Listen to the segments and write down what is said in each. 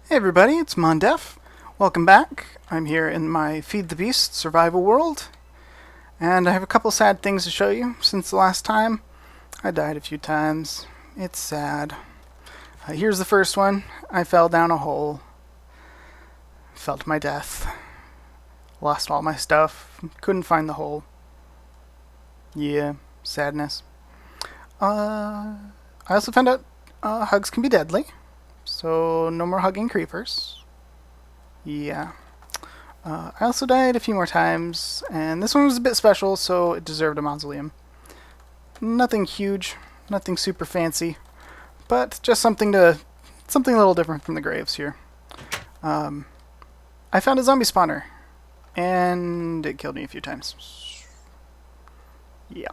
Hey everybody, it's Mondef. Welcome back. I'm here in my Feed the Beast survival world, and I have a couple sad things to show you since the last time. I died a few times. It's sad. Here's the first one. I fell down a hole. Fell to my death. Lost all my stuff. Couldn't find the hole. Yeah, sadness. I also found out hugs can be deadly, so no more hugging creepers. Yeah. I also died a few more times, and this one was a bit special, so it deserved a mausoleum. Nothing huge, nothing super fancy, but just something a little different from the graves here. I found a zombie spawner, and it killed me a few times. Yeah.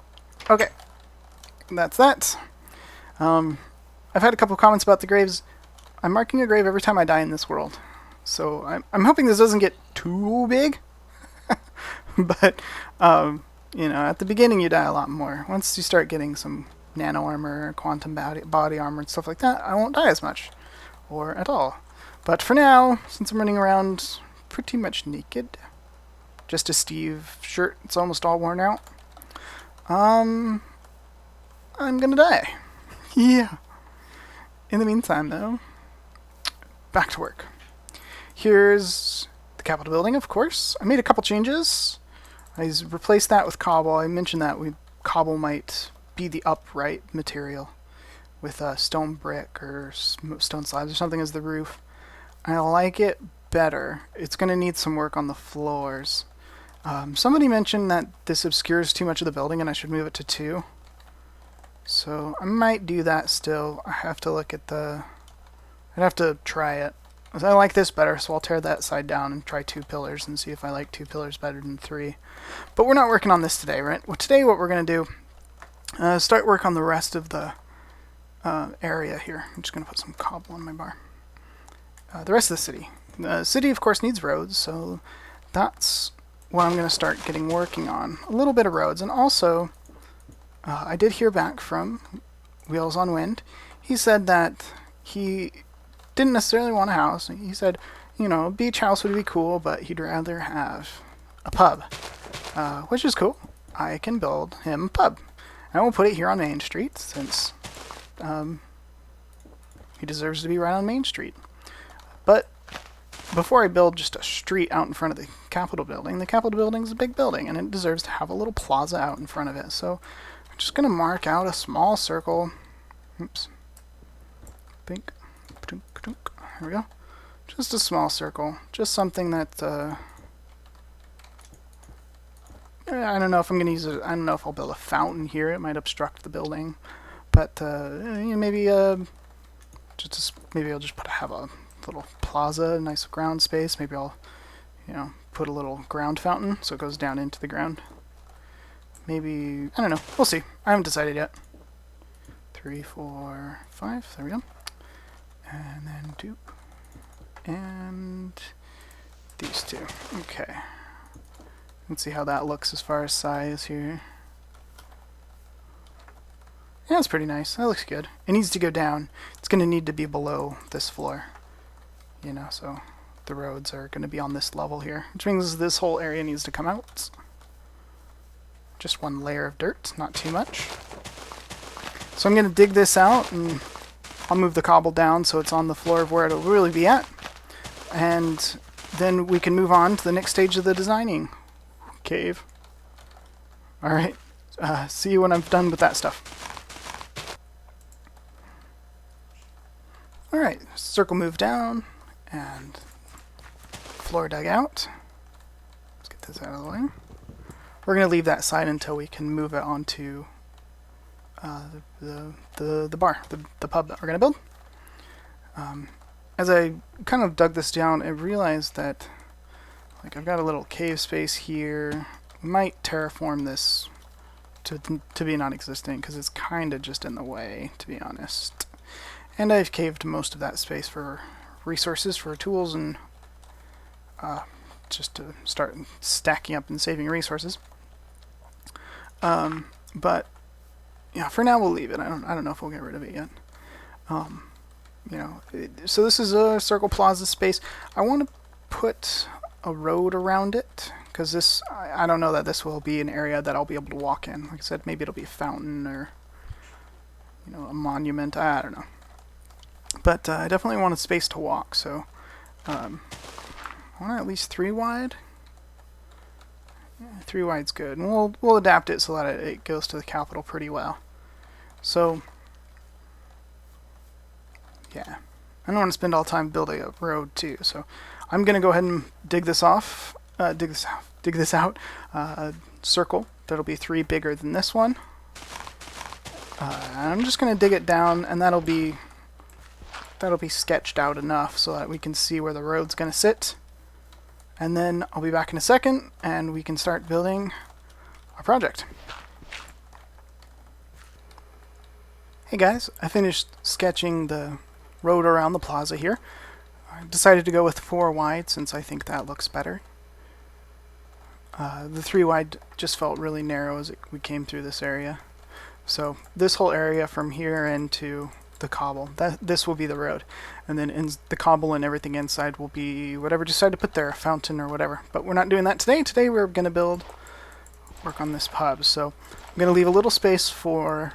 Okay, that's that. I've had a couple comments about the graves. I'm marking a grave every time I die in this world. So I'm hoping this doesn't get too big. But, at the beginning you die a lot more. Once you start getting some nano armor, quantum body armor, and stuff like that, I won't die as much. Or at all. But for now, since I'm running around pretty much naked, just a Steve shirt, it's almost all worn out, I'm gonna die. Yeah. In the meantime, though, back to work. Here's the Capitol building, of course. I made a couple changes. I replaced that with cobble. I mentioned that cobble might be the upright material with stone brick or stone slabs or something as the roof. I like it better. It's going to need some work on the floors. Somebody mentioned that this obscures too much of the building and I should move it to 2. So I might do that still. I have to look at I'd have to try it. I like this better, so I'll tear that side down and try 2 pillars and see if I like 2 pillars better than 3. But we're not working on this today, right? Well, today what we're going to do, start work on the rest of the area here. I'm just going to put some cobble on my bar. The rest of the city. The city, of course, needs roads, so that's what I'm going to start working on. A little bit of roads, and also I did hear back from Wheels on Wind. He said that he didn't necessarily want a house. He said, a beach house would be cool, but he'd rather have a pub, which is cool. I can build him a pub. I will put it here on Main Street, since he deserves to be right on Main Street. But before I build just a street out in front of the Capitol building is a big building, and it deserves to have a little plaza out in front of it. So I'm just going to mark out a small circle. Oops. Pink. Here we go. Just a small circle. Just something that, I don't know if I'm going to use it. I don't know if I'll build a fountain here. It might obstruct the building. But, maybe I'll just have a little plaza, a nice ground space. Maybe I'll, put a little ground fountain so it goes down into the ground. Maybe, I don't know. We'll see. I haven't decided yet. 3, 4, 5. There we go. And then 2. And these 2. Okay. Let's see how that looks as far as size here. Yeah, it's pretty nice. That looks good. It needs to go down. It's going to need to be below this floor. So the roads are going to be on this level here, which means this whole area needs to come out. Just 1 layer of dirt, not too much. So I'm going to dig this out, and I'll move the cobble down so it's on the floor of where it'll really be at. And then we can move on to the next stage of the designing cave. Alright, see you when I'm done with that stuff. Alright, circle moved down, and floor dug out. Let's get this out of the way. We're going to leave that side until we can move it onto the bar, the pub that we're going to build. As I kind of dug this down, I realized that I've got a little cave space here. We might terraform this to be non-existent because it's kind of just in the way, to be honest. And I've caved most of that space for resources, for tools, and just to start stacking up and saving resources. But yeah, for now we'll leave it. I don't know if we'll get rid of it yet. you know, so this is a Circle Plaza space. I want to put a road around it, because this, I don't know that this will be an area that I'll be able to walk in. Like I said, maybe it'll be a fountain or, you know, a monument. I don't know. But I definitely want a space to walk, so I want at least 3 wide. Yeah, 3 wide's good, and we'll adapt it so that it goes to the capital pretty well. So yeah, I don't want to spend all time building a road too, so I'm gonna go ahead and dig this off. Dig this out. Circle that'll be 3 bigger than this one. And I'm just gonna dig it down, and that'll be sketched out enough so that we can see where the road's gonna sit. And then I'll be back in a second, and we can start building our project. Hey guys, I finished sketching the road around the plaza here. I decided to go with 4 wide since I think that looks better. The 3 wide just felt really narrow as we came through this area. So this whole area from here into the cobble, this will be the road. And then in the cobble and everything inside will be whatever decide to put there, a fountain or whatever. But we're not doing that today. Today we're going to work on this pub. So I'm going to leave a little space for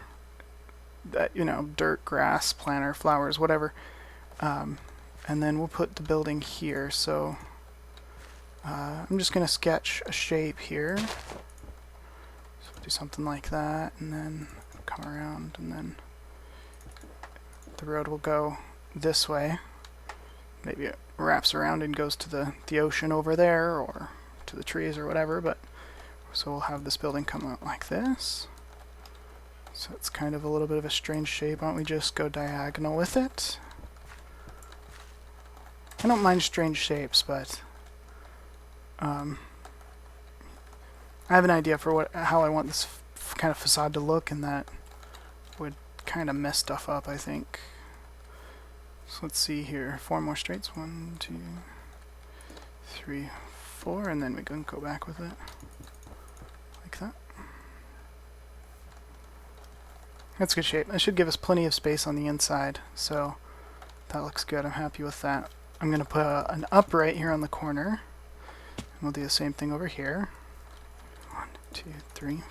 that, you know, dirt, grass, planter, flowers, whatever. And then we'll put the building here. So I'm just going to sketch a shape here. So we'll do something like that, and then come around, and then the road will go this way. Maybe it wraps around and goes to the ocean over there, or to the trees or whatever, but so we'll have this building come out like this. So it's kind of a little bit of a strange shape. Why don't we just go diagonal with it? I don't mind strange shapes, but I have an idea for how I want this kind of facade to look, and that would kind of mess stuff up, I think. So let's see here. 4 more straights. 1, 2, 3, 4, and then we can go back with it. Like that. That's good shape. That should give us plenty of space on the inside, so that looks good. I'm happy with that. I'm going to put an upright here on the corner. And we'll do the same thing over here. 1, 2, 3,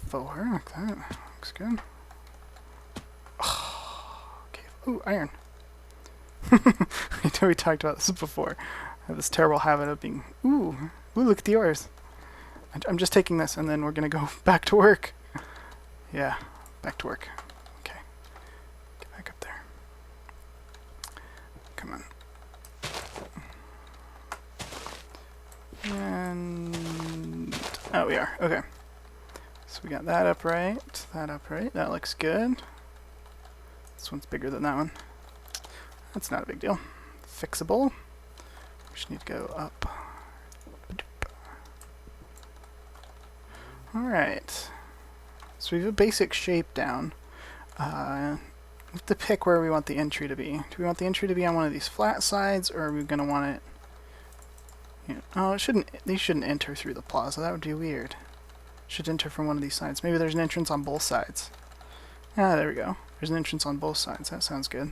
4. Like that. Looks good. Oh, okay. Ooh, iron. We talked about this before. I have this terrible habit of being, ooh, look at the ores. I'm just taking this, and then we're going to go back to work. Yeah, back to work. Okay. Get back up there. Come on. And oh, we are. Okay. So we got that upright, that upright. That looks good. This one's bigger than that one. That's not a big deal. Fixable. We just need to go up. Alright. So we have a basic shape down. We have to pick where we want the entry to be. Do we want the entry to be on one of these flat sides, or are we going to want it... You know, oh, these shouldn't enter through the plaza. That would be weird. Should enter from one of these sides. Maybe there's an entrance on both sides. Ah, there we go. There's an entrance on both sides. That sounds good.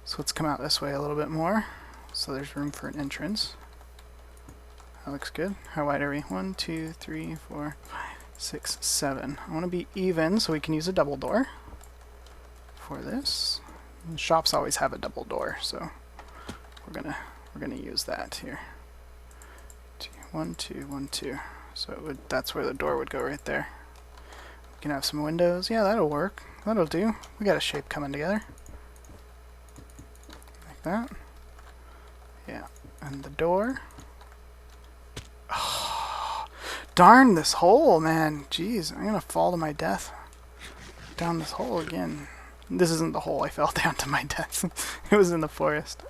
So let's come out this way a little bit more. So there's room for an entrance. That looks good. How wide are we? 1, 2, 3, 4, 5, 6, 7. I want to be even so we can use a double door for this. And shops always have a double door, so we're gonna use that here. 1, 2, 1, 2. So that's where the door would go right there. We can have some windows. Yeah, that'll work. That'll do. We got a shape coming together. Like that. Yeah. And the door. Oh, darn this hole, man. Jeez, I'm gonna fall to my death down this hole again. This isn't the hole I fell down to my death. It was in the forest.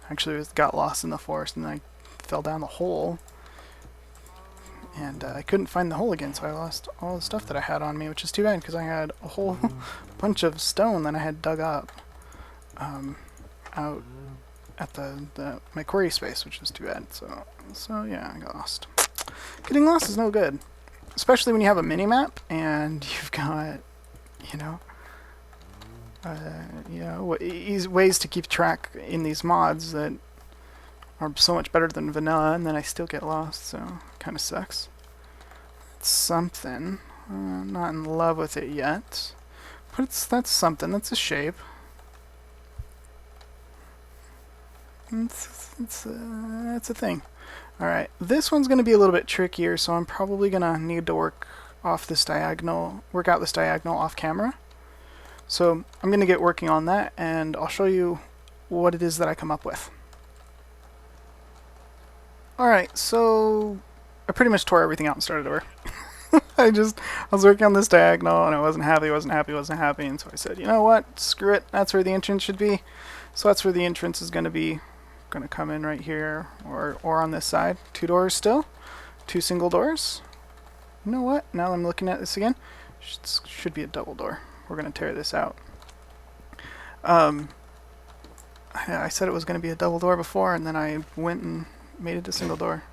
Actually, it got lost in the forest, and I fell down the hole. And I couldn't find the hole again, so I lost all the stuff that I had on me, which is too bad, because I had a whole bunch of stone that I had dug up out at my quarry space, which is too bad. So yeah, I got lost. Getting lost is no good, especially when you have a mini-map and you've got, you know, ways to keep track in these mods that are so much better than vanilla, and then I still get lost, so kind of sucks. It's something. Not in love with it yet, but that's something. That's a shape. It's a thing. All right, this one's going to be a little bit trickier, so I'm probably going to need to work out this diagonal off camera. So I'm going to get working on that, and I'll show you what it is that I come up with. Alright, so I pretty much tore everything out and started over. I was working on this diagonal, and I wasn't happy, and so I said, you know what, screw it, that's where the entrance should be. So that's where the entrance is going to be. Going to come in right here, or on this side. 2 doors still, 2 single doors. You know what, now I'm looking at this again, should be a double door. We're going to tear this out. I said it was going to be a double door before, and then I went and made it a single door.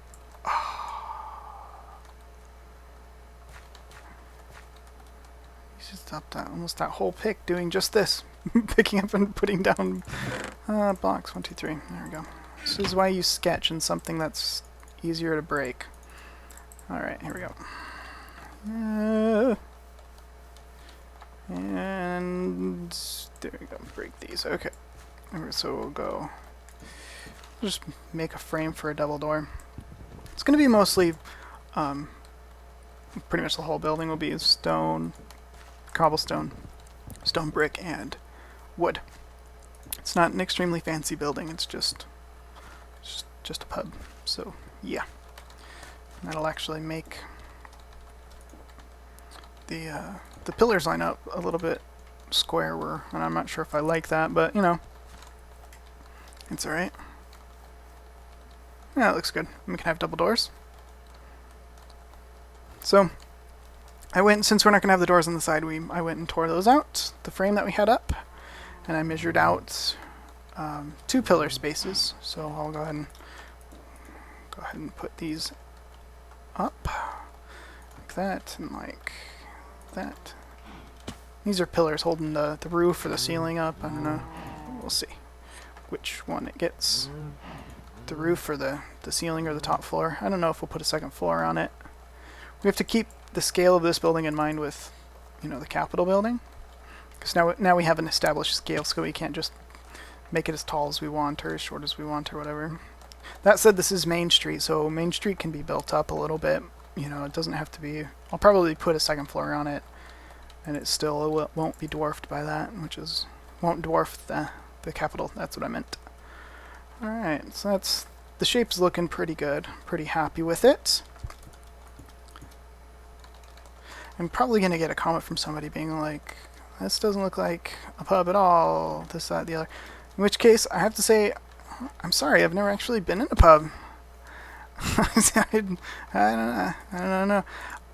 He's just up almost that whole pick doing just this. Picking up and putting down blocks. 1, 2, 3. There we go. This is why you sketch in something that's easier to break. Alright, here we go. And there we go. Break these. Okay. So we'll go. Just make a frame for a double door. It's going to be mostly, pretty much the whole building will be stone, cobblestone, stone brick, and wood. It's not an extremely fancy building. It's just a pub. So yeah, and that'll actually make the pillars line up a little bit squarer, and I'm not sure if I like that, but you know, it's alright. Yeah, it looks good. We can have double doors. So since we're not going to have the doors on the side, I went and tore those out, the frame that we had up, and I measured out 2 pillar spaces. So I'll go ahead and put these up like that and like that. These are pillars holding the roof or the ceiling up. I don't know. We'll see which one it gets. The roof or the ceiling or the top floor. I don't know if we'll put a second floor on it. We have to keep the scale of this building in mind with, you know, the Capitol building. Because now we have an established scale, so we can't just make it as tall as we want or as short as we want or whatever. That said, this is Main Street, so Main Street can be built up a little bit. You know, it doesn't have to be... I'll probably put a second floor on it, and it still won't be dwarfed by that, won't dwarf the Capitol. That's what I meant. Alright, so the shape's looking pretty good. Pretty happy with it. I'm probably going to get a comment from somebody being like, this doesn't look like a pub at all, this, that, the other. In which case, I have to say, I'm sorry, I've never actually been in a pub. I don't know.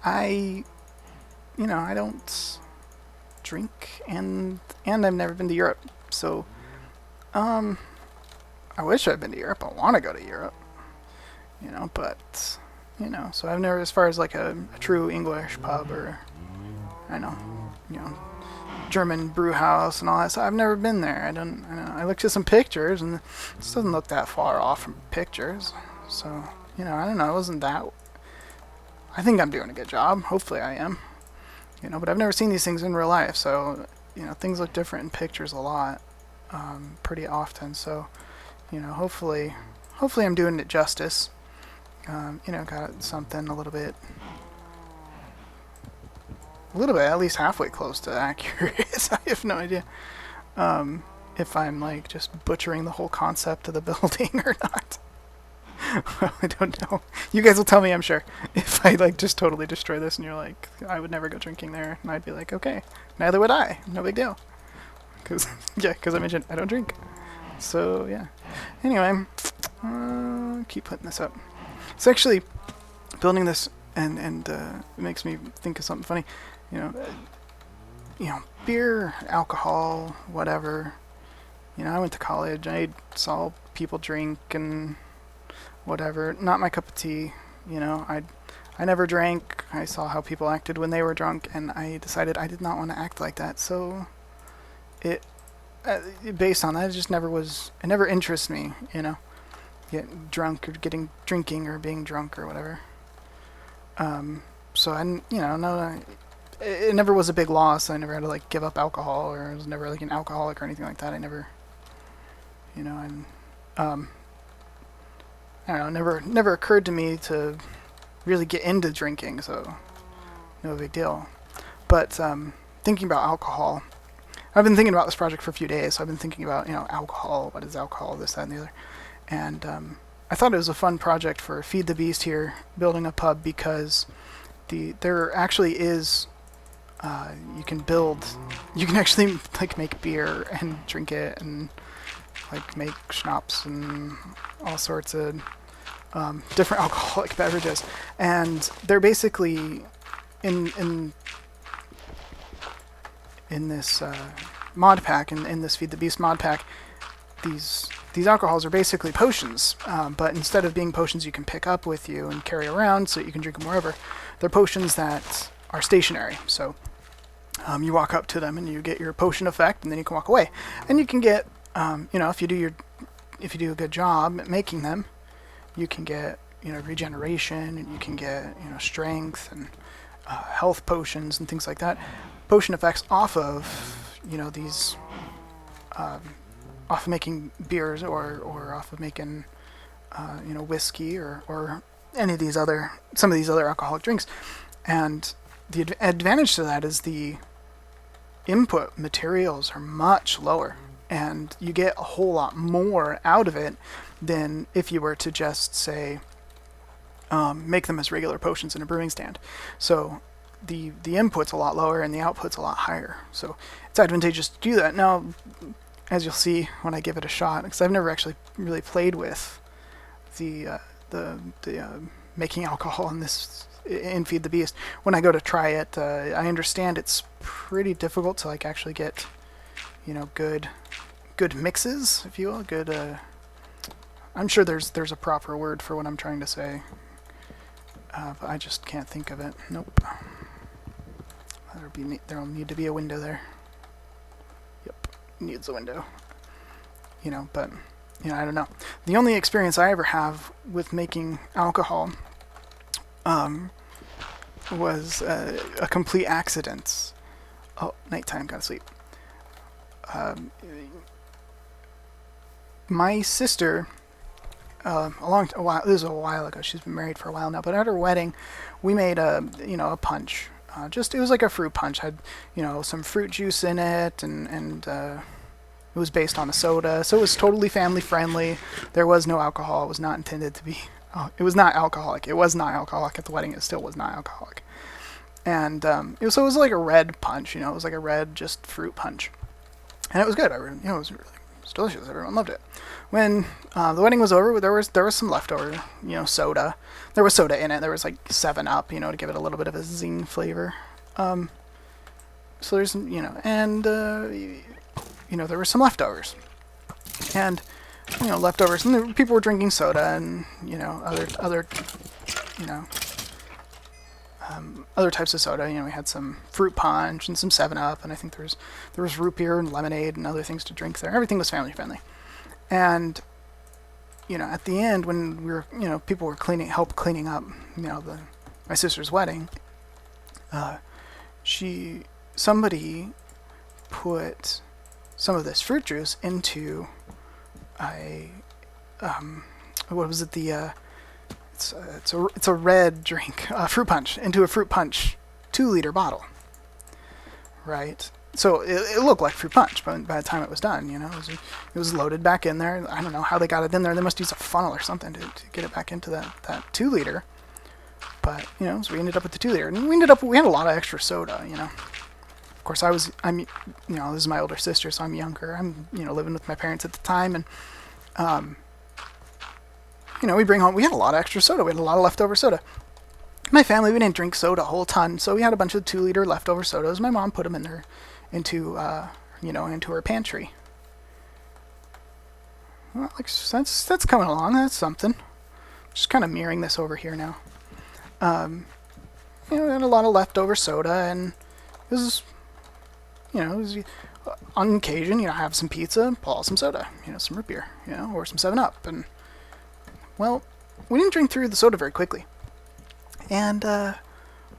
I don't drink, and I've never been to Europe, so, I wish I'd been to Europe. I want to go to Europe, you know, but, you know, so I've never, as far as like a true English pub or, I know, you know, German brew house and all that, so I've never been there. I know. I looked at some pictures, and this doesn't look that far off from pictures, so, you know, I don't know, it wasn't that, I think I'm doing a good job, hopefully I am, you know, but I've never seen these things in real life, so, you know, things look different in pictures a lot, pretty often, so, you know, hopefully I'm doing it justice. You know, got something a little bit, at least halfway close to accurate. I have no idea if I'm like just butchering the whole concept of the building or not. Well, I don't know. You guys will tell me, I'm sure. If I like just totally destroy this and you're like, I would never go drinking there, and I'd be like, okay, neither would I. No big deal. Because I mentioned I don't drink. So yeah. Anyway, keep putting this up. It's actually building this, and it makes me think of something funny. You know, beer, alcohol, whatever. You know, I went to college. I saw people drink and whatever. Not my cup of tea. You know, I never drank. I saw how people acted when they were drunk, and I decided I did not want to act like that. So, it based on that, it just never was. It never interests me, get drunk or drinking or being drunk or whatever. So no, it never was a big loss. I never had to like give up alcohol, or I was never like an alcoholic or anything like that. I never, and I don't know, never occurred to me to really get into drinking, so no big deal. But thinking about alcohol, I've been thinking about this project for a few days. So I've been thinking about alcohol, what is alcohol, this, that, and the other, and I thought it was a fun project for Feed the Beast here, building a pub, because there actually is you can actually like make beer and drink it and like make schnapps and all sorts of different alcoholic beverages, and they're basically in this mod pack, in this Feed the Beast mod pack, these alcohols are basically potions, but instead of being potions you can pick up with you and carry around so that you can drink them wherever, they're potions that are stationary. So you walk up to them and you get your potion effect, and then you can walk away. And you can get, if you do a good job at making them, you can get regeneration, and you can get strength and health potions and things like that. Potion effects off of these. Off of making beers or off of making whiskey or any of some of these other alcoholic drinks. And the advantage to that is the input materials are much lower, and you get a whole lot more out of it than if you were to just say make them as regular potions in a brewing stand. So the input's a lot lower and the output's a lot higher. So it's advantageous to do that. Now, as you'll see when I give it a shot, because I've never actually really played with the making alcohol in Feed the Beast. When I go to try it, I understand it's pretty difficult to like actually get good mixes, if you will. Good. I'm sure there's a proper word for what I'm trying to say, but I just can't think of it. Nope. There'll need to be a window there. Needs a window, but I don't know. The only experience I ever have with making alcohol was a complete accident. Oh, nighttime, gotta sleep. My sister, this was a while ago, she's been married for a while now, but at her wedding we made a punch. It was like a fruit punch. Had some fruit juice in it, and it was based on a soda, so it was totally family friendly. There was no alcohol. It was not intended to be. It was not alcoholic. It was not alcoholic at the wedding. It still was not alcoholic. And it was like a red punch. It was like a red just fruit punch, and it was good. It was delicious. Everyone loved it. When the wedding was over, there was some leftover, soda. There was soda in it. There was like 7-Up, to give it a little bit of a zing flavor. So there's, and there were some leftovers, and leftovers, and people were drinking soda, and other types of soda. We had some fruit punch and some 7-Up, and I think there was root beer and lemonade and other things to drink there. Everything was family friendly. And at the end, when we were, people were cleaning up, my sister's wedding, somebody put some of this fruit juice into what was it? It's a red drink, fruit punch, into a fruit punch 2-liter bottle, right? So it looked like fruit punch, but by the time it was done, it was loaded back in there. I don't know how they got it in there. They must use a funnel or something to get it back into that 2-liter. But so we ended up with the 2-liter, and we had a lot of extra soda. Of course, this is my older sister, so I'm younger. I'm living with my parents at the time, and we had a lot of extra soda. We had a lot of leftover soda. My family, we didn't drink soda a whole ton, so we had a bunch of 2-liter leftover sodas. My mom put them into her pantry. Well, that's coming along. That's something. Just kind of mirroring this over here now. We had a lot of leftover soda, and it was you know, on occasion, you know, have some pizza, pull out some soda, you know, some root beer, you know, or some 7-Up. And, well, we didn't drink through the soda very quickly. And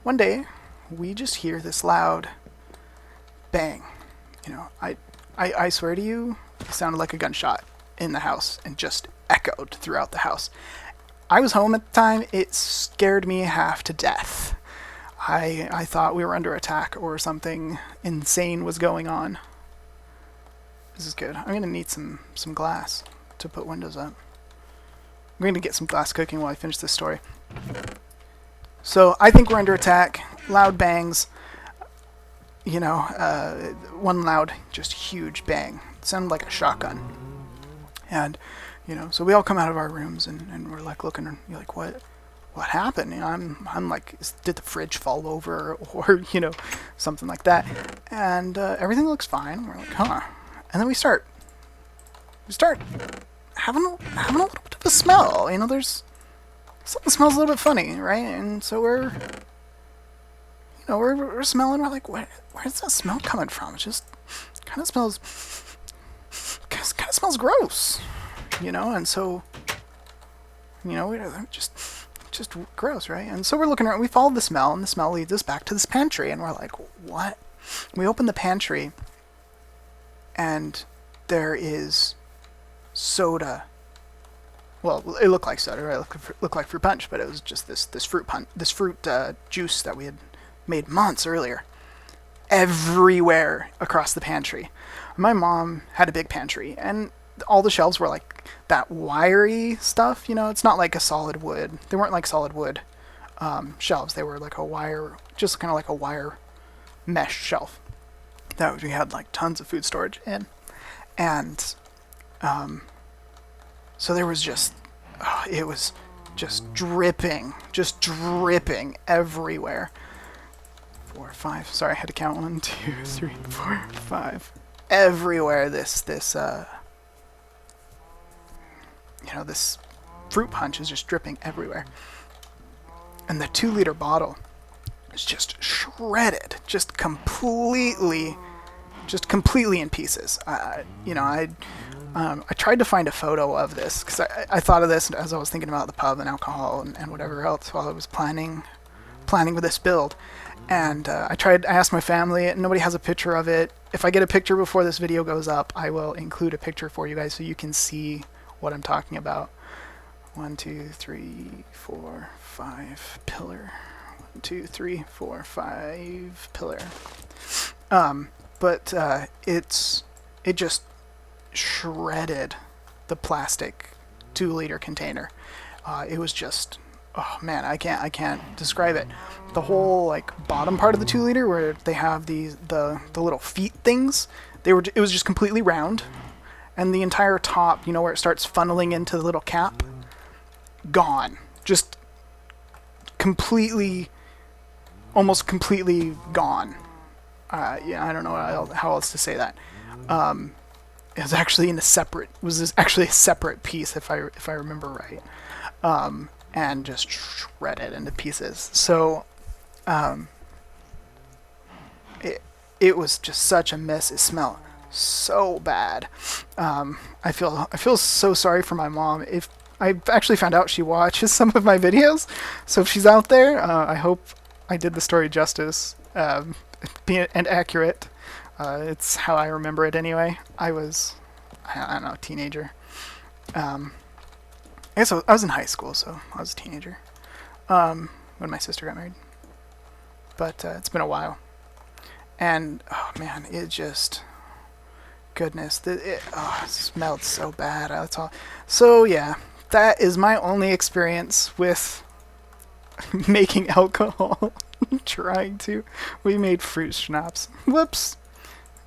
one day, we just hear this loud bang. You know, I swear to you, it sounded like a gunshot in the house and just echoed throughout the house. I was home at the time. It scared me half to death. I thought we were under attack or something insane was going on. This is good. I'm going to need some glass to put windows up. I'm going to get some glass cooking while I finish this story. So I think we're under attack. Loud bangs. You know, one loud, just huge bang. It sounded like a shotgun. And, you know, so we all come out of our rooms and we're like looking, and you're like, what happened? You know, I'm like, did the fridge fall over, or, you know, something like that. And everything looks fine. We're like, huh. And then we start having a little bit of a smell. You know, there's something smells a little bit funny, right? And so we're smelling. We're like, where's that smell coming from? It just kind of smells gross, you know. And so, you know, we're just gross, right? And so we're looking around. We followed the smell, and the smell leads us back to this pantry. And we're like, what? We open the pantry, and there is soda. Well, it looked like soda, right? It looked like fruit punch, but it was just this fruit juice that we had made months earlier, everywhere across the pantry. My mom had a big pantry, and all the shelves were like that wiry stuff. You know, it's not like a solid wood. They weren't like solid wood shelves. They were like a wire, just kind of like a wire mesh shelf that we had like tons of food storage in. And so there was just, it was just dripping everywhere. 4, 5. Sorry, I had to count 1, 2, 3, 4, 5. Everywhere this you know, this fruit punch is just dripping everywhere. And the 2-liter bottle is just shredded, just completely in pieces. You know, I tried to find a photo of this because I thought of this as I was thinking about the pub and alcohol and whatever else while I was planning with this build. And I asked my family, and nobody has a picture of it. If I get a picture before this video goes up, I will include a picture for you guys so you can see what I'm talking about. 1, 2, 3, 4, 5 pillar. 1, 2, 3, 4, 5 pillar. But it just shredded the plastic 2-liter container. It was just, oh man, I can't describe it. The whole like bottom part of the 2-liter where they have the little feet things, it was just completely round, and the entire top, you know, where it starts funneling into the little cap, gone, just almost completely gone. Yeah, I don't know how else to say that. It was actually actually a separate piece if I remember right. And just shredded into pieces. So, it was just such a mess. It smelled so bad. I feel so sorry for my mom. If I actually found out she watches some of my videos, so if she's out there, I hope I did the story justice, and accurate. It's how I remember it anyway. I don't know, teenager. I guess I was in high school, so I was a teenager when my sister got married. But it's been a while. And, oh man, it just... Goodness, it smelled so bad. That's all. So, yeah, that is my only experience with making alcohol. We made fruit schnapps. Whoops.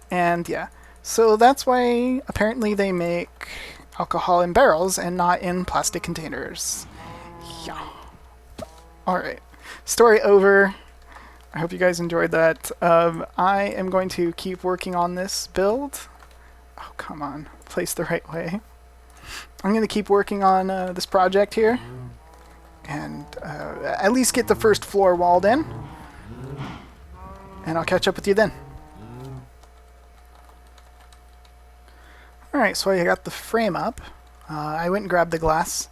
And, yeah. So that's why apparently they make alcohol in barrels and not in plastic containers. Yeah. Alright. Story over. I hope you guys enjoyed that. I am going to keep working on this build. Oh, come on. Placed the right way. I'm going to keep working on this project here. And at least get the first floor walled in. And I'll catch up with you then. Alright, so I got the frame up. I went and grabbed the glass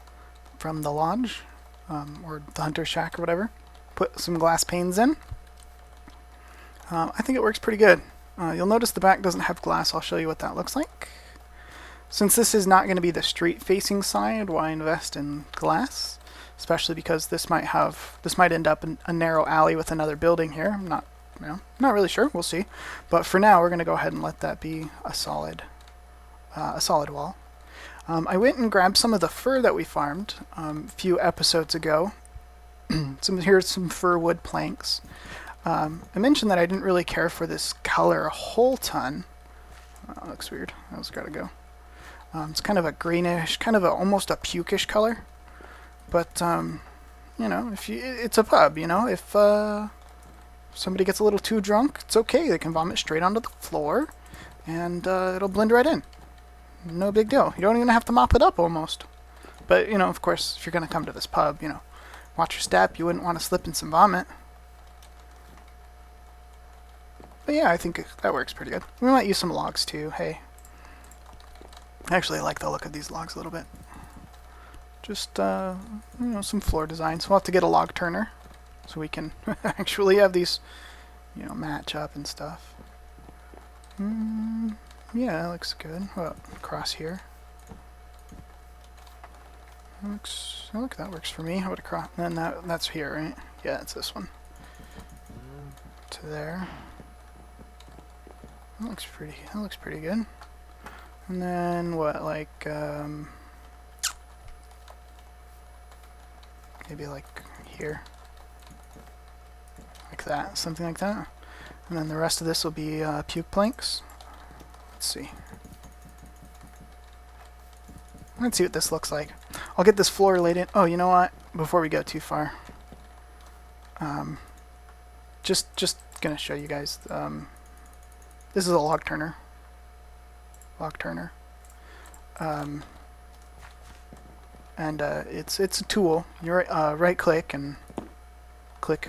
from the lodge, or the hunter shack or whatever. Put some glass panes in. I think it works pretty good. You'll notice the back doesn't have glass. I'll show you what that looks like. Since this is not going to be the street-facing side, why invest in glass? Especially because this might end up in a narrow alley with another building here. I'm not really sure. We'll see. But for now, we're going to go ahead and let that be a solid wall. I went and grabbed some of the fir that we farmed a few episodes ago. Here's some fir wood planks. I mentioned that I didn't really care for this color a whole ton. Oh, that looks weird. That's got to go. It's kind of a greenish, kind of almost a pukish color. But, you know, it's a pub, you know. If somebody gets a little too drunk, it's okay. They can vomit straight onto the floor, and it'll blend right in. No big deal. You don't even have to mop it up, almost. But, you know, of course, if you're going to come to this pub, you know, watch your step. You wouldn't want to slip in some vomit. But yeah, I think that works pretty good. We might use some logs, too. Hey. Actually, I like the look of these logs a little bit. Just, you know, some floor designs. We'll have to get a log turner so we can actually have these, you know, match up and stuff. Yeah, that looks good. Well, across here. That works for me. How about across? And that's here, right? Yeah, it's this one. To there. That looks pretty good. And then what, like, maybe like here. Like that, something like that. And then the rest of this will be puke planks. Let's see. Let's see what this looks like. I'll get this floor laid in. Oh, you know what? Before we go too far, just gonna show you guys. This is a log turner. And it's a tool. You right click and click,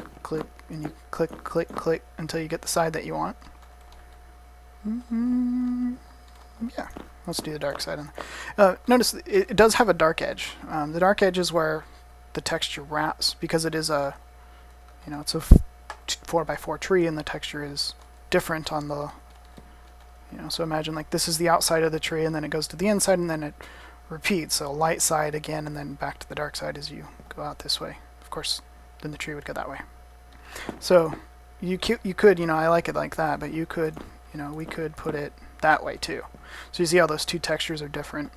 and you click until you get the side that you want. Yeah, let's do the dark side. Notice it does have a dark edge. The dark edge is where the texture wraps, because it is a, you know, it's a 4x4 tree, and the texture is different on the, you know, so imagine like this is the outside of the tree, and then it goes to the inside, and then it repeats. So light side again, and then back to the dark side as you go out this way. Of course, then the tree would go that way. So you could, you know, I like it like that, but you could, you know, we could put it that way too. So you see how those two textures are different.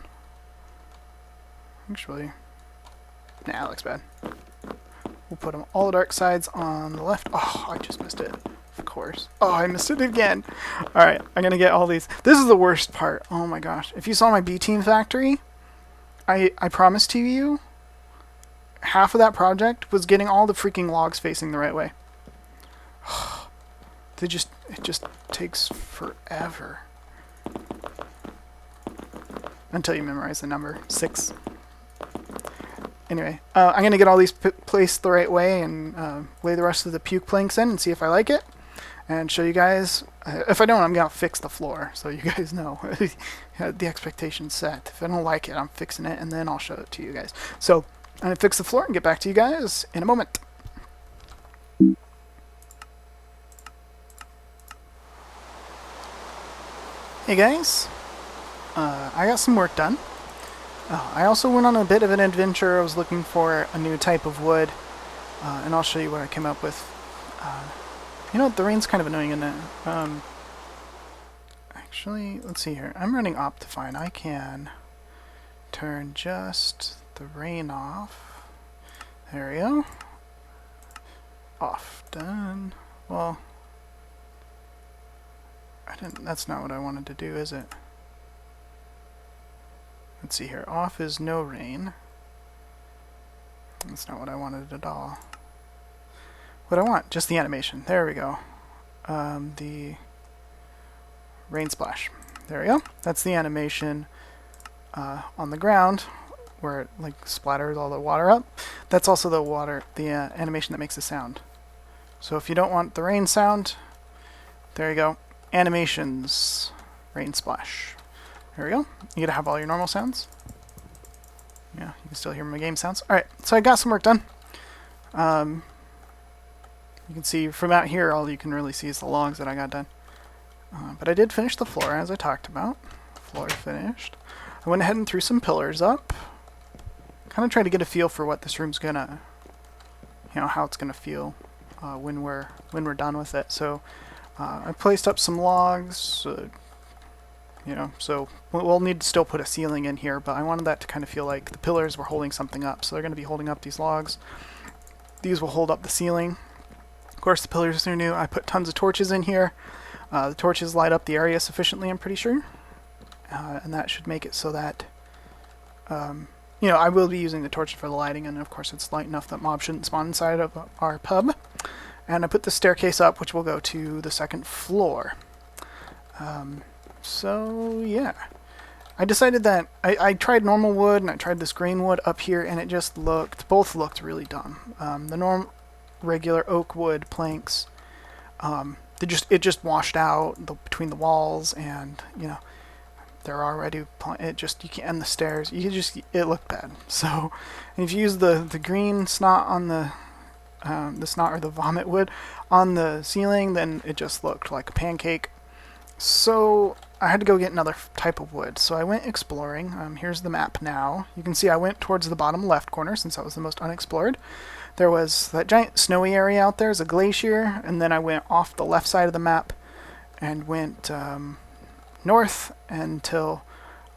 Actually, nah, it looks bad. We'll put them all the dark sides on the left. Oh, I just missed it. Of course. Oh, I missed it again. Alright, I'm going to get all these. This is the worst part. Oh my gosh. If you saw my B-Team factory, I promise to you, half of that project was getting all the freaking logs facing the right way. It just takes forever. Until you memorize the number 6. Anyway, I'm going to get all these placed the right way and lay the rest of the puke planks in and see if I like it. And show you guys. If I don't, I'm going to fix the floor, so you guys know. The expectation's set. If I don't like it, I'm fixing it, and then I'll show it to you guys. So, I'm going to fix the floor and get back to you guys in a moment. Hey guys. I got some work done. I also went on a bit of an adventure. I was looking for a new type of wood, and I'll show you what I came up with. You know what, the rain's kind of annoying, isn't it? Actually, let's see here. I'm running Optifine. I can turn just the rain off. There we go. Off. Done. Well, that's not what I wanted to do, is it? Let's see here. Off is no rain. That's not what I wanted at all. What I want, just the animation. There we go. The rain splash. There we go. That's the animation on the ground where it like splatters all the water up. That's also the animation that makes the sound. So if you don't want the rain sound, there you go. Animations, rain splash. There we go. You get to have all your normal sounds. Yeah, you can still hear my game sounds. Alright, so I got some work done. You can see from out here, all you can really see is the logs that I got done. But I did finish the floor, as I talked about. Floor finished. I went ahead and threw some pillars up. Kind of tried to get a feel for what this room's gonna, how it's gonna feel when we're done with it. So I placed up some logs. So we'll need to still put a ceiling in here, but I wanted that to kind of feel like the pillars were holding something up. So they're going to be holding up these logs. These will hold up the ceiling. Of course, the pillars are new. I put tons of torches in here. The torches light up the area sufficiently, I'm pretty sure. And that should make it so that, I will be using the torches for the lighting, and of course it's light enough that mobs shouldn't spawn inside of our pub. And I put the staircase up, which will go to the second floor. So, yeah. I decided that I tried normal wood and I tried this green wood up here, and it just both looked really dumb. The regular oak wood planks, it just washed out between the walls, and, they're already, you can't, and the stairs, it looked bad. So, if you use the green snot on the snot or the vomit wood on the ceiling, then it just looked like a pancake. So I had to go get another type of wood. So I went exploring. Here's the map now. You can see I went towards the bottom left corner since that was the most unexplored. There was that giant snowy area out there, is a glacier, and then I went off the left side of the map and went north until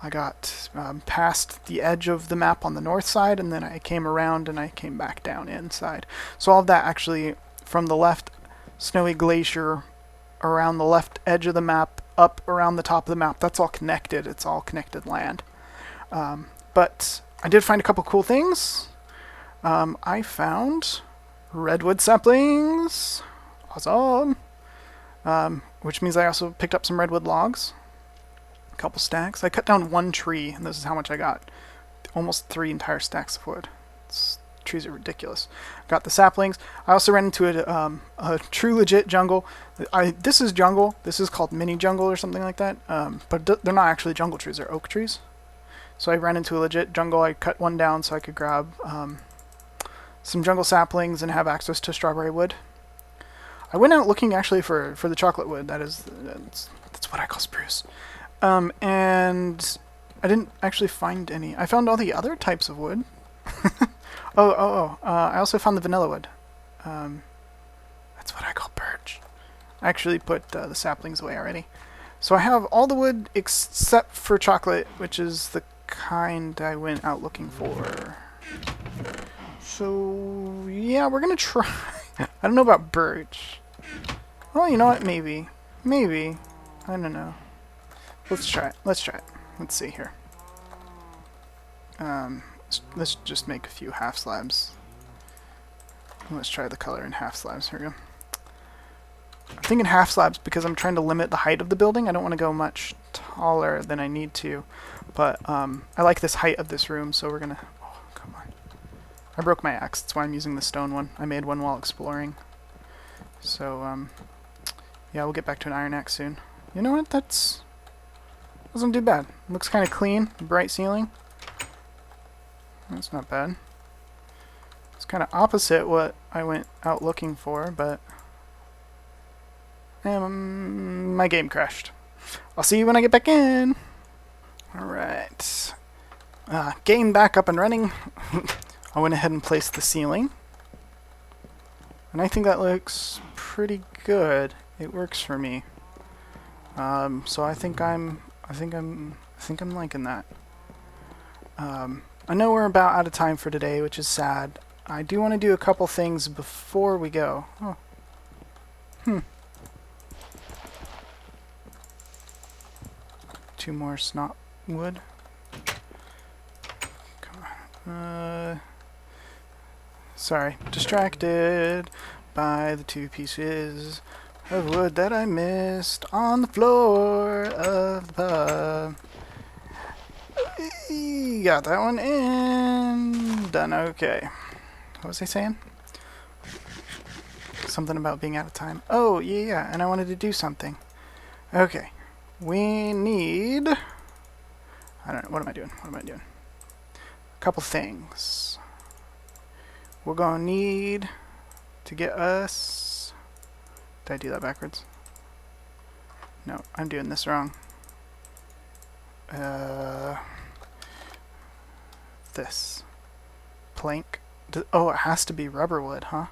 I got past the edge of the map on the north side, and then I came around and I came back down inside. So all of that actually from the left snowy glacier around the left edge of the map up around the top of the map, that's all connected. It's all connected land. But I did find a couple cool things. I found redwood saplings. Awesome. Which means I also picked up some redwood logs. A couple stacks. I cut down one tree, and this is how much I got. Almost 3 entire stacks of wood. Trees are ridiculous. Got the saplings. I also ran into a true legit jungle. This is jungle. This is called mini jungle or something like that. But they're not actually jungle trees. They're oak trees. So I ran into a legit jungle. I cut one down so I could grab some jungle saplings and have access to strawberry wood. I went out looking actually for the chocolate wood. That's what I call spruce. And I didn't actually find any. I found all the other types of wood. I also found the vanilla wood. That's what I call birch. I actually put the saplings away already. So I have all the wood except for chocolate, which is the kind I went out looking for. So, yeah, we're gonna try. I don't know about birch. Well, you know what? Maybe. Maybe. I don't know. Let's try it. Let's see here. Let's just make a few half slabs. Let's try the color in half slabs. Here we go. I'm thinking half slabs because I'm trying to limit the height of the building. I don't want to go much taller than I need to. But I like this height of this room, so we're gonna... Oh, come on. I broke my axe. That's why I'm using the stone one. I made one while exploring. So, yeah, we'll get back to an iron axe soon. You know what? Doesn't do bad. Looks kind of clean. Bright ceiling. That's not bad. It's kind of opposite what I went out looking for, but my game crashed. I'll see you when I get back in. Alright. Game back up and running. I went ahead and placed the ceiling. And I think that looks pretty good. It works for me. So I think I'm liking that. I know we're about out of time for today, which is sad. I do want to do a couple things before we go. Oh. 2 more snot wood. Come on. Sorry. Distracted by the 2 pieces of wood that I missed on the floor of the pub. Got that one in. Done. Okay. What was I saying? Something about being out of time. Oh, yeah, and I wanted to do something. Okay. We need I don't know. What am I doing? What am I doing? A couple things. We're gonna need to get us... Did I do that backwards? No, I'm doing this wrong. This. Plank. Oh, it has to be rubber wood, huh?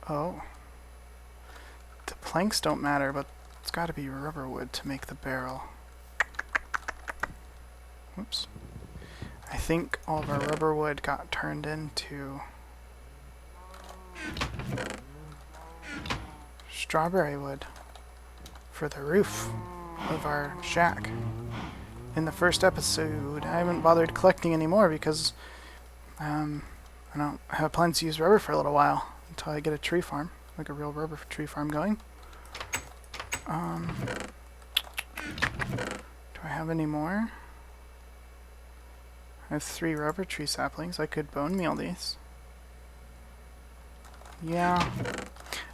Oh. The planks don't matter, but it's got to be rubber wood to make the barrel. Whoops. I think all of our rubber wood got turned into strawberry wood for the roof of our shack. In the first episode, I haven't bothered collecting anymore because I don't have plans to use rubber for a little while until I get a tree farm, like a real rubber tree farm going. Do I have any more? I have 3 rubber tree saplings. I could bone meal these. Yeah.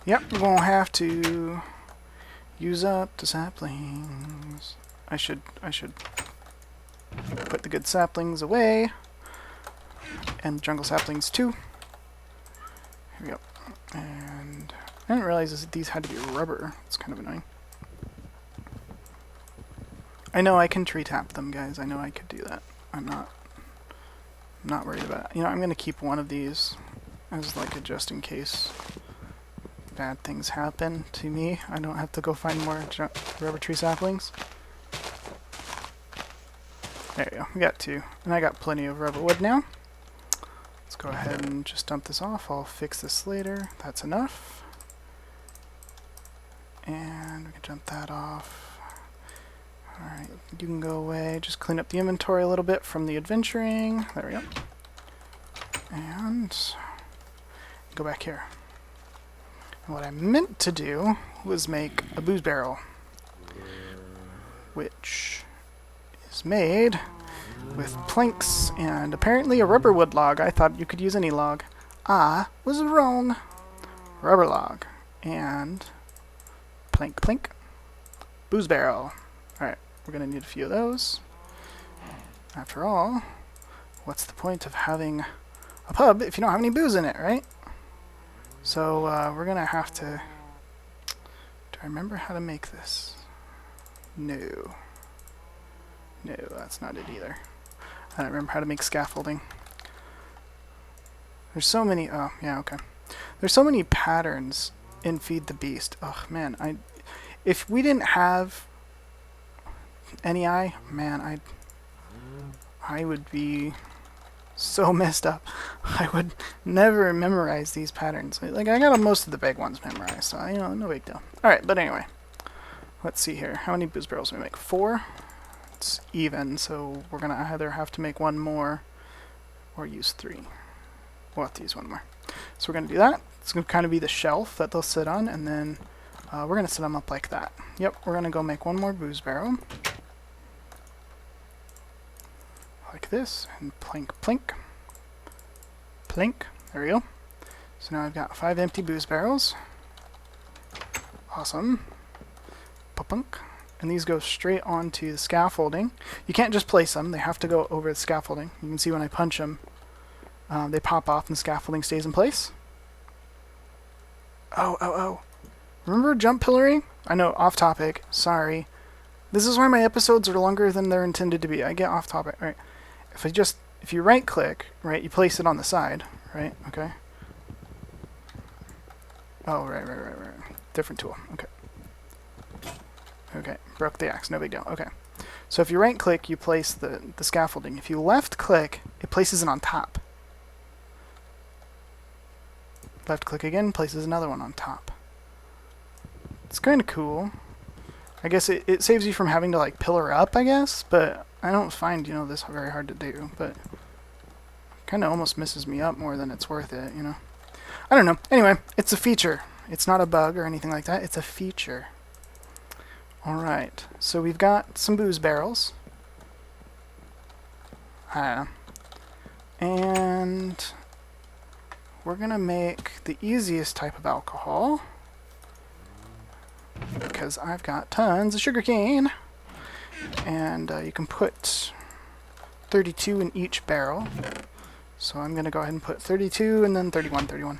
Yep, we're gonna have to use up the saplings. I should put the good saplings away. And jungle saplings too. Here we go. And I didn't realize that these had to be rubber. It's kind of annoying. I know I can tree tap them, guys. I know I could do that. I'm not worried about it. You know, I'm gonna keep one of these as like a just in case bad things happen to me. I don't have to go find more rubber tree saplings. There you go. We got 2. And I got plenty of rubber wood now. Let's go ahead and just dump this off. I'll fix this later. That's enough. And we can jump that off. Alright, you can go away. Just clean up the inventory a little bit from the adventuring. There we go. And go back here. And what I meant to do was make a booze barrel, which is made with planks and apparently a rubber wood log. I thought you could use any log. I was wrong. Rubber log and plank, plank, booze barrel. Alright, we're going to need a few of those. After all, what's the point of having a pub if you don't have any booze in it, right? So we're going to have to... Do I remember how to make this? No. No, that's not it either. I don't remember how to make scaffolding. There's so many... Oh, yeah, okay. There's so many patterns in Feed the Beast. Oh, man. If we didn't have NEI, man, I would be so messed up. I would never memorize these patterns. Like, I got most of the big ones memorized, so, you know, no big deal. Alright, but anyway. Let's see here. How many booze barrels do we make? 4? It's even, so we're going to either have to make 1 more or use 3. We'll have to use 1 more. So we're going to do that. It's going to kind of be the shelf that they'll sit on, and then we're going to set them up like that. Yep, we're going to go make 1 more booze barrel. Like this, and plank, plank, plank. There we go. So now I've got 5 empty booze barrels. Awesome. Pa-punk. And these go straight onto the scaffolding. You can't just place them, they have to go over the scaffolding. You can see when I punch them, they pop off and the scaffolding stays in place. Oh. Remember jump pillaring? I know, off topic, sorry. This is why my episodes are longer than they're intended to be. I get off topic. All right. If you right click, right, you place it on the side, right? Okay. Oh, right. Different tool. Okay. Okay, broke the axe, no big deal. Okay. So if you right click, you place the scaffolding. If you left click, it places it on top. Left click again, places another one on top. It's kind of cool. I guess it saves you from having to like pillar up, I guess, but I don't find, you know, this very hard to do, but kind of almost messes me up more than it's worth it, you know. I don't know. Anyway, it's a feature. It's not a bug or anything like that. It's a feature. Alright, so we've got some booze barrels. And we're going to make the easiest type of alcohol, because I've got tons of sugarcane. And you can put 32 in each barrel. So I'm going to go ahead and put 32 and then 31, 31.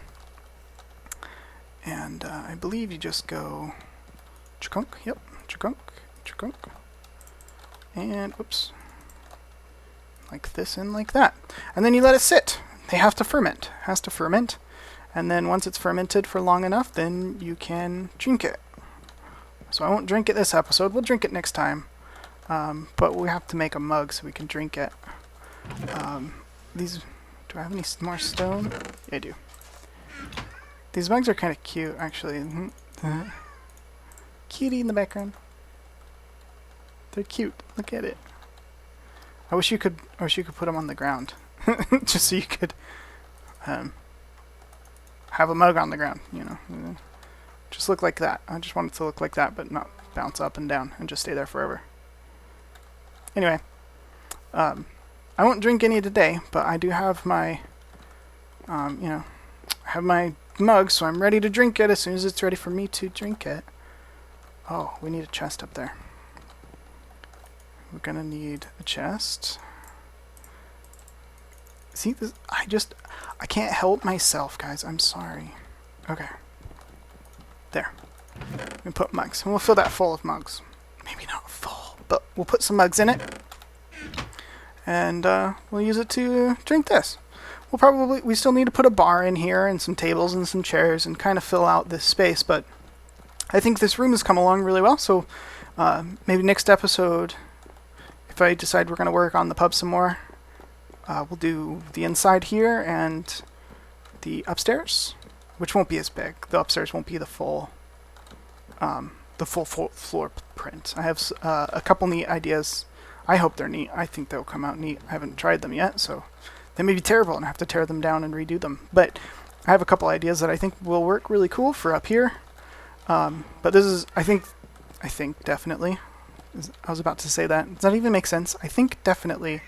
And I believe you just go chukunk, yep, chukunk, chukunk. And, oops, like this and like that. And then you let it sit. They have to ferment, has to ferment. And then once it's fermented for long enough, then you can drink it. So I won't drink it this episode, we'll drink it next time. But we have to make a mug so we can drink it. Do I have any more stone? Yeah, I do. These mugs are kind of cute, actually. Cutie in the background. They're cute. Look at it. I wish you could put them on the ground, just so you could have a mug on the ground. You know, just look like that. I just want it to look like that, but not bounce up and down and just stay there forever. Anyway, I won't drink any today, but I do have my, you know, I have my mug, so I'm ready to drink it as soon as it's ready for me to drink it. Oh, we need a chest up there. We're gonna need a chest. See this? I can't help myself, guys. I'm sorry. Okay. There. We put mugs, and we'll fill that full of mugs. Maybe not full, but we'll put some mugs in it, and we'll use it to drink this. We still need to put a bar in here and some tables and some chairs and kind of fill out this space, but I think this room has come along really well, so maybe next episode, if I decide we're going to work on the pub some more, we'll do the inside here and the upstairs, which won't be as big. The upstairs won't be the full floor print. I have a couple neat ideas. I hope they're neat. I think they'll come out neat. I haven't tried them yet, so they may be terrible and I have to tear them down and redo them. But I have a couple ideas that I think will work really cool for up here. But this is, I think definitely, I was about to say that. Does that even make sense? I think definitely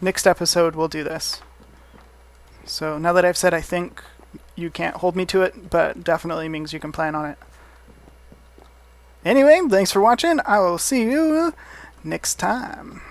next episode we'll do this. So now that I've said I think, you can't hold me to it, but definitely means you can plan on it. Anyway, thanks for watching. I will see you next time.